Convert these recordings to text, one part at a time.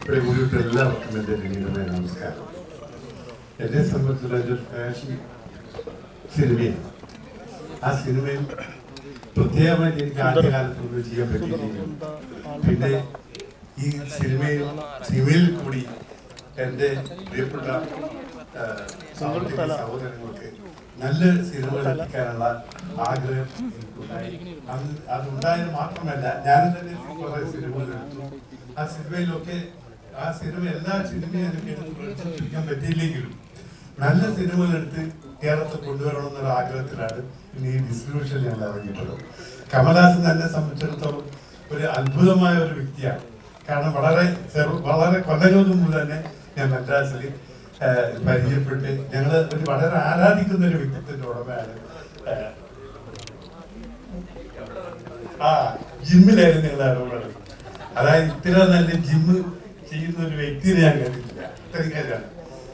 ഇവിടെ കൂടിയിട്ട് എല്ലാവർക്കും എൻ്റെ വിനീതമായ നമസ്കാരം. എന്നെ സംബന്ധിച്ചുള്ള ഒരു ഫാഷൻ സിനിമയാണ്. ആ സിനിമയിൽ പ്രത്യേകമായിട്ട് എനിക്ക് ആദ്യകാലത്തൊന്നും ചെയ്യാൻ പറ്റിയില്ലെങ്കിലും പിന്നെ ഈ സിനിമയിൽ കൂടി എൻ്റെ പ്രിയപ്പെട്ട സഹോദരങ്ങൾക്ക് നല്ല സിനിമകൾ എത്തിക്കാനുള്ള ആഗ്രഹം എനിക്കുണ്ടായി. അതുണ്ടായത് മാത്രമല്ല, ഞാനും തന്നെ കുറേ സിനിമകൾ എടുത്തു. ആ സിനിമയിലൊക്കെ എല്ലാ സിനിമയും എനിക്ക് എടുക്കാൻ പറ്റിയില്ലെങ്കിലും നല്ല സിനിമകൾ എടുത്ത് കേരളത്തിൽ കൊണ്ടുവരണം എന്നുള്ള ആഗ്രഹത്തിലാണ് ഇനി ഈ ഡിസ്ട്രിബ്യൂഷൻ ഞാൻ ഇറങ്ങിയിട്ടുള്ളത്. കമൽഹാസൻ തന്നെ സംബന്ധിച്ചിടത്തോളം ഒരു അത്ഭുതമായ ഒരു വ്യക്തിയാണ്. കാരണം വളരെ കൊല്ലങ്ങൾക്ക് മുമ്പ് തന്നെ ഞാൻ മദ്രാസിൽ പരിചയപ്പെട്ട് ഞങ്ങൾ വളരെ ആരാധിക്കുന്ന ഒരു വ്യക്തിത്വത്തിന്റെ ഉടമയാണ്. ജിമ്മിലായിരുന്നു ഞങ്ങൾ അറിവുള്ളത്. അതായത് ഇത്ര നല്ല ജിമ്മ് ചെയ്യുന്ന ഒരു വ്യക്തിയെ ഞാൻ കണ്ടിട്ടില്ല. ഇത്രയും കാര്യമാണ്.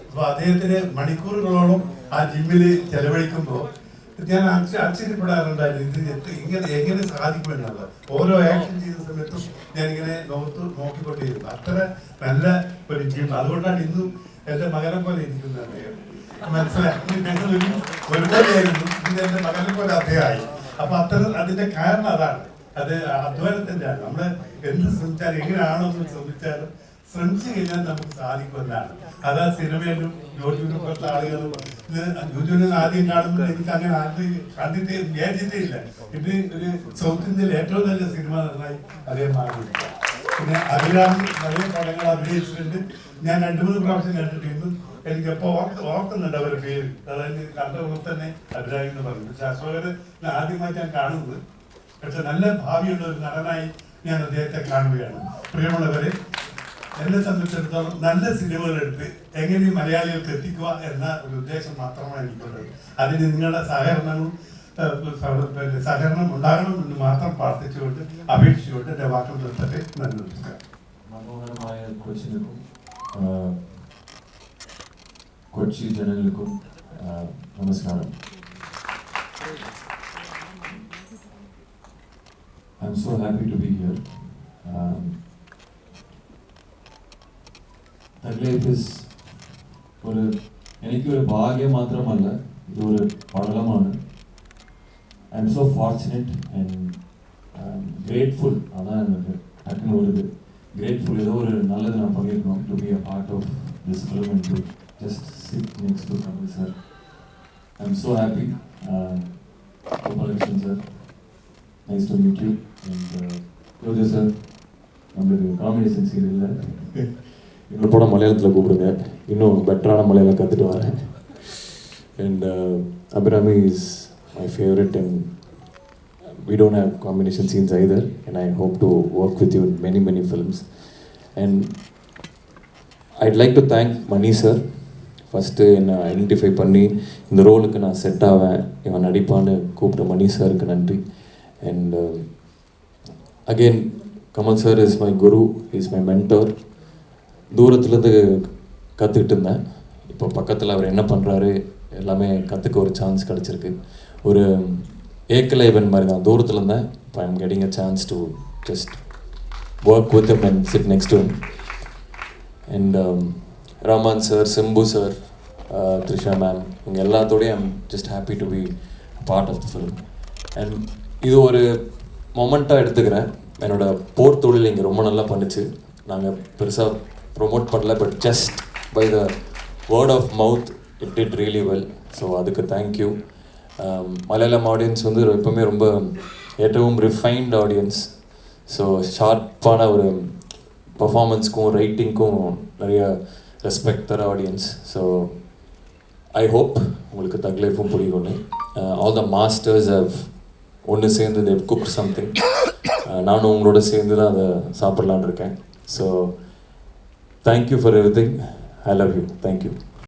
അപ്പൊ അദ്ദേഹത്തിന് മണിക്കൂറുകളോളം ആ ജിമ്മിൽ ചെലവഴിക്കുമ്പോൾ ഞാൻ ആശ്ചര്യപ്പെടാറുണ്ടായിരുന്നു. ഇത് എങ്ങനെ സാധിക്കുമെന്നുള്ളത്. ഓരോ ആക്ഷൻ ചെയ്യുന്ന സമയത്തും ഞാനിങ്ങനെ നോക്കിക്കൊണ്ടിരുന്നു. അത്ര നല്ല ഒരു ജിം. അതുകൊണ്ടാണ് ഇന്നും എന്റെ മകനെ പോലെ ഇരിക്കുന്നത്. മനസ്സിലായി, ഞങ്ങൾ ഒരുപോലെയായിരുന്നു. ഇത് എന്റെ മകനെ പോലെ അദ്ദേഹമായി. അപ്പൊ അതിന്റെ കാരണം അതാണ്. അത് അധ്വാനത്തിന്റെ ആണ്. നമ്മള് എന്ത് ശ്രമിച്ചാലും എങ്ങനെയാണോ എന്ന് ശ്രമിച്ചാലും ശ്രമിച്ചു കഴിഞ്ഞാൽ നമുക്ക് സാധിക്കുമെന്നാണ്. അതാ സിനിമയിലും യൂട്യൂബിലും കുറച്ച് ആളുകളും യൂട്യൂബിൽ ആദ്യം കാണുമ്പോൾ എനിക്ക് അങ്ങനെ കണ്ടിട്ട് വിചാരിച്ചിട്ടേ ഇല്ല. ഇത് ഒരു സൗത്ത് ഇന്ത്യയിൽ ഏറ്റവും നല്ല സിനിമ നന്നായി അദ്ദേഹം മാറിയിരിക്കുക. പിന്നെ അഭിരാമി நிறைய പടങ്ങൾ അഭിനയിച്ചിട്ടുണ്ട്. ഞാൻ 2-3 പ്രാവശ്യം കണ്ടിട്ട് ഇന്നും എനിക്ക് എപ്പോ ഓർക്കുന്നുണ്ട് അവരുടെ പേര്. അതായത് കണ്ട പോലെ തന്നെ അഭിരാമി എന്ന് പറഞ്ഞു. പക്ഷെ അശോകന് ആദ്യമായി ഞാൻ കാണുന്നത്. പക്ഷെ നല്ല ഭാവിയുള്ള ഒരു നടനായി ഞാൻ അദ്ദേഹത്തെ കാണുകയാണ്. പ്രിയമുള്ളവരെ, എന്നെ സംബന്ധിച്ചിടത്തോളം നല്ല സിനിമകൾ എടുത്ത് എങ്ങനെ മലയാളികൾക്ക് എത്തിക്കുക എന്ന ഒരു ഉദ്ദേശം മാത്രമാണ് എനിക്കുള്ളത്. അതിന് നിങ്ങളുടെ സഹകരണം ഉണ്ടാകണമെന്ന് മാത്രം പ്രാർത്ഥിച്ചുകൊണ്ട് അപേക്ഷിച്ചുകൊണ്ട് എൻ്റെ വാക്കുകൾ നിർത്തട്ടെ. നന്ദി. മനോഹരമായ കൊച്ചിനും കൊച്ചി ജനങ്ങൾക്കും നമസ്കാരം. I'm so happy to be here. Thug Life is എനിക്കൊരു ഭാഗ്യം മാത്രമല്ല, ഇതൊരു പഠനമാണ്. I'm so fortunate and grateful. അതാണ് എനിക്ക് ടക്കുന്നുള്ളത്. Grateful. ഏതോ ഒരു നല്ലത് ഞാൻ പങ്കെടുക്കണം to be a part of this film and to just sit next to Kamal sir. I'm so happy. Gopalakrishnan sir, nice to meet you. And Roja sir, நம்மளுக்கு combination scene இல்லை. இன்னொரு படம் மலையாளத்தில் கூப்பிடுங்க, இன்னும் பெட்டரான மலையாளம் கற்றுட்டு வரேன். And Abhirami is my favorite and we don't have combination scenes either, and I hope to work with you in many films. And I'd like to thank Mani sir. First என்னை ஐடென்டிஃபை பண்ணி இந்த ரோலுக்கு நான் set ஆவேன், இவன் நடிப்பான்னு கூப்பிட்ட மணி சாருக்கு நன்றி. And again Kamal sir is my Guru, is my mentor. தூரத்துலேருந்து கற்றுக்கிட்டு இருந்தேன். இப்போ பக்கத்தில் அவர் என்ன பண்ணுறாரு எல்லாமே கற்றுக்க ஒரு சான்ஸ் கிடச்சிருக்கு. ஒரு ஏக்கலை இவன் மாதிரி தான், தூரத்தில் இருந்தேன். இப்போ I am getting a chance to just work with him and sit next to him. And Raman sir, Simbu sir, Trisha ma'am, இவங்க எல்லாத்தோடையும் I am just happy to be part of the film. And இது ஒரு மொமெண்ட்டாக எடுத்துக்கிறேன். என்னோடய போர் தொழில் இங்கே ரொம்ப நல்லா பண்ணிச்சு. நாங்கள் பெருசாக ப்ரொமோட் பண்ணல, but just by the word of mouth it did really well. So அதுக்கு தேங்க்யூ. மலையாளம் ஆடியன்ஸ் வந்து எப்போவுமே ரொம்ப ഏറ്റവും ரிஃபைன்ட் ஆடியன்ஸ். ஸோ ஷார்ப்பான ஒரு பர்ஃபார்மன்ஸ்க்கும் ரைட்டிங்க்கும் நிறைய ரெஸ்பெக்ட் தர ஆடியன்ஸ். ஸோ ஐ ஹோப் உங்களுக்கு தக் லைஃபும் பிடிக்கும்னு. ஆல் த மாஸ்டர்ஸ் ஹவ் ஒன்று சேர்ந்து தேவ் குக் சம்திங். நானும் உங்களோட சேர்ந்து தான் அதை சாப்பிட்லான் இருக்கேன். So thank you for everything. I love you. Thank you.